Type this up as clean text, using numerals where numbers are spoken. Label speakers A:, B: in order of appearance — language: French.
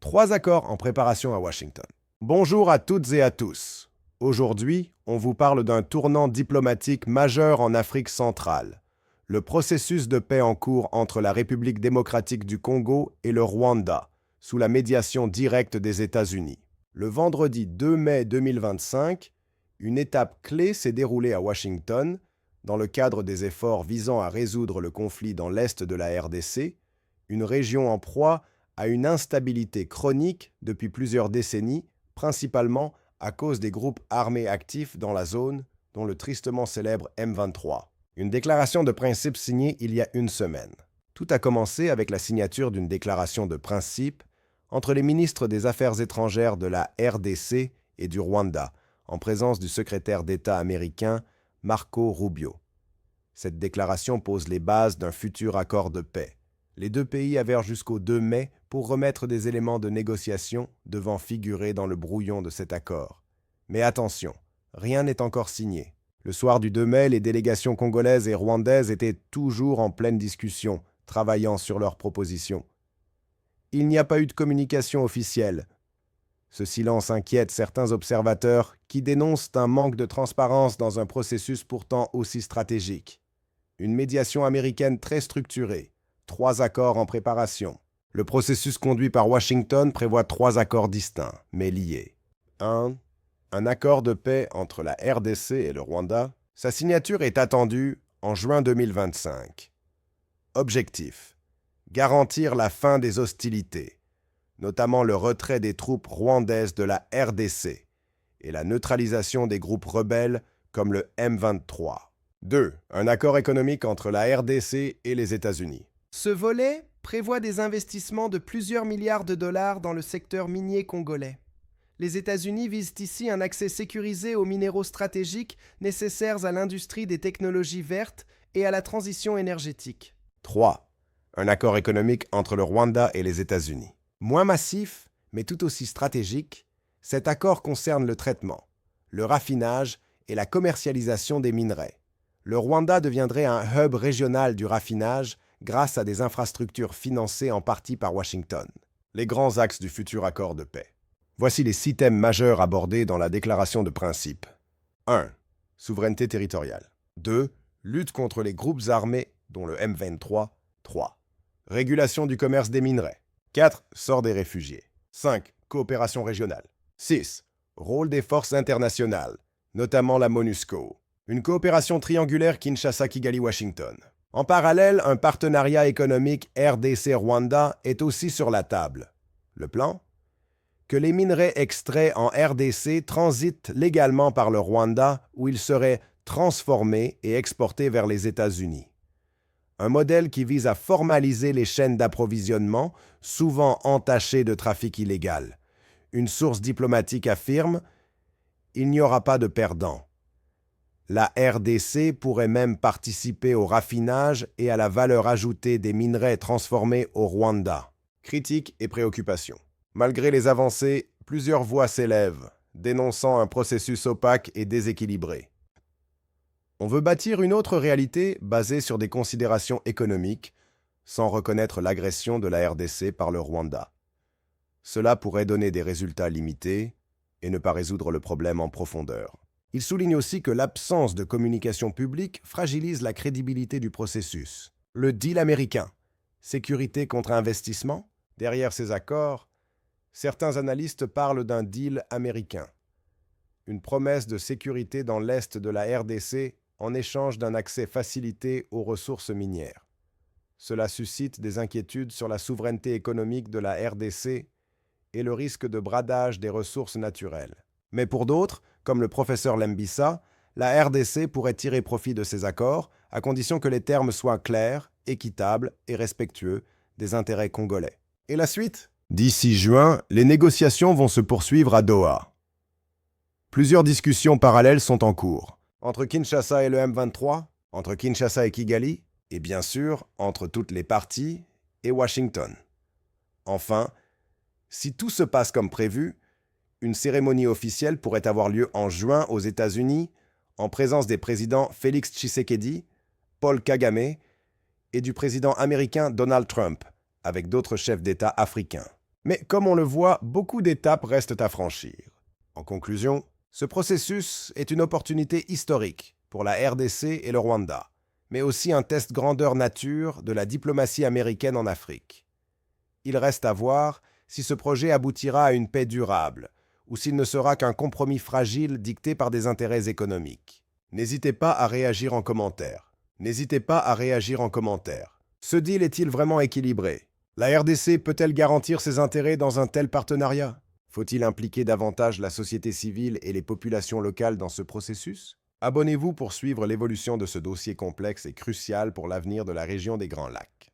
A: Trois accords en préparation à Washington. Bonjour à toutes et à tous. Aujourd'hui, on vous parle d'un tournant diplomatique majeur en Afrique centrale, le processus de paix en cours entre la République démocratique du Congo et le Rwanda, sous la médiation directe des États-Unis. Le vendredi 2 mai 2025, une étape clé s'est déroulée à Washington, dans le cadre des efforts visant à résoudre le conflit dans l'est de la RDC, une région en proie à une instabilité chronique depuis plusieurs décennies, principalement à cause des groupes armés actifs dans la zone, dont le tristement célèbre M23. Une déclaration de principe signée il y a une semaine. Tout a commencé avec la signature d'une déclaration de principe entre les ministres des Affaires étrangères de la RDC et du Rwanda, en présence du secrétaire d'État américain Marco Rubio. Cette déclaration pose les bases d'un futur accord de paix. Les deux pays avaient jusqu'au 2 mai pour remettre des éléments de négociation devant figurer dans le brouillon de cet accord. Mais attention, rien n'est encore signé. Le soir du 2 mai, les délégations congolaises et rwandaises étaient toujours en pleine discussion, travaillant sur leurs propositions. Il n'y a pas eu de communication officielle. Ce silence inquiète certains observateurs qui dénoncent un manque de transparence dans un processus pourtant aussi stratégique. Une médiation américaine très structurée. 3 accords en préparation. Le processus conduit par Washington prévoit 3 accords distincts, mais liés. 1. Un accord de paix entre la RDC et le Rwanda. Sa signature est attendue en juin 2025. Objectif. Garantir la fin des hostilités, notamment le retrait des troupes rwandaises de la RDC et la neutralisation des groupes rebelles comme le M23. 2. Un accord économique entre la RDC et les États-Unis.
B: Ce volet prévoit des investissements de plusieurs milliards de dollars dans le secteur minier congolais. Les États-Unis visent ici un accès sécurisé aux minéraux stratégiques nécessaires à l'industrie des technologies vertes et à la transition énergétique.
A: 3. Un accord économique entre le Rwanda et les États-Unis. Moins massif, mais tout aussi stratégique, cet accord concerne le traitement, le raffinage et la commercialisation des minerais. Le Rwanda deviendrait un hub régional du raffinage grâce à des infrastructures financées en partie par Washington. Les grands axes du futur accord de paix. Voici les 6 thèmes majeurs abordés dans la déclaration de principe. 1. Souveraineté territoriale. 2. Lutte contre les groupes armés, dont le M23. 3. Régulation du commerce des minerais. 4. Sort des réfugiés. 5. Coopération régionale. 6. Rôle des forces internationales, notamment la MONUSCO. Une coopération triangulaire Kinshasa-Kigali-Washington. En parallèle, un partenariat économique RDC-Rwanda est aussi sur la table. Le plan? Que les minerais extraits en RDC transitent légalement par le Rwanda où ils seraient transformés et exportés vers les États-Unis. Un modèle qui vise à formaliser les chaînes d'approvisionnement, souvent entachées de trafic illégal. Une source diplomatique affirme « Il n'y aura pas de perdants ». La RDC pourrait même participer au raffinage et à la valeur ajoutée des minerais transformés au Rwanda. Critiques et préoccupations. Malgré les avancées, plusieurs voix s'élèvent, dénonçant un processus opaque et déséquilibré. On veut bâtir une autre réalité basée sur des considérations économiques, sans reconnaître l'agression de la RDC par le Rwanda. Cela pourrait donner des résultats limités et ne pas résoudre le problème en profondeur. Il souligne aussi que l'absence de communication publique fragilise la crédibilité du processus. Le deal américain, sécurité contre investissement, derrière ces accords, certains analystes parlent d'un deal américain. Une promesse de sécurité dans l'est de la RDC en échange d'un accès facilité aux ressources minières. Cela suscite des inquiétudes sur la souveraineté économique de la RDC et le risque de bradage des ressources naturelles. Mais pour d'autres, comme le professeur Lembissa, la RDC pourrait tirer profit de ces accords à condition que les termes soient clairs, équitables et respectueux des intérêts congolais. Et la suite? D'ici juin, les négociations vont se poursuivre à Doha. Plusieurs discussions parallèles sont en cours, entre Kinshasa et le M23, entre Kinshasa et Kigali, et bien sûr, entre toutes les parties et Washington. Enfin, si tout se passe comme prévu, une cérémonie officielle pourrait avoir lieu en juin aux États-Unis, en présence des présidents Félix Tshisekedi, Paul Kagame et du président américain Donald Trump, avec d'autres chefs d'État africains. Mais comme on le voit, beaucoup d'étapes restent à franchir. En conclusion, ce processus est une opportunité historique pour la RDC et le Rwanda, mais aussi un test grandeur nature de la diplomatie américaine en Afrique. Il reste à voir si ce projet aboutira à une paix durable, ou s'il ne sera qu'un compromis fragile dicté par des intérêts économiques. N'hésitez pas à réagir en commentaire. Ce deal est-il vraiment équilibré? La RDC peut-elle garantir ses intérêts dans un tel partenariat? Faut-il impliquer davantage la société civile et les populations locales dans ce processus? Abonnez-vous pour suivre l'évolution de ce dossier complexe et crucial pour l'avenir de la région des Grands Lacs.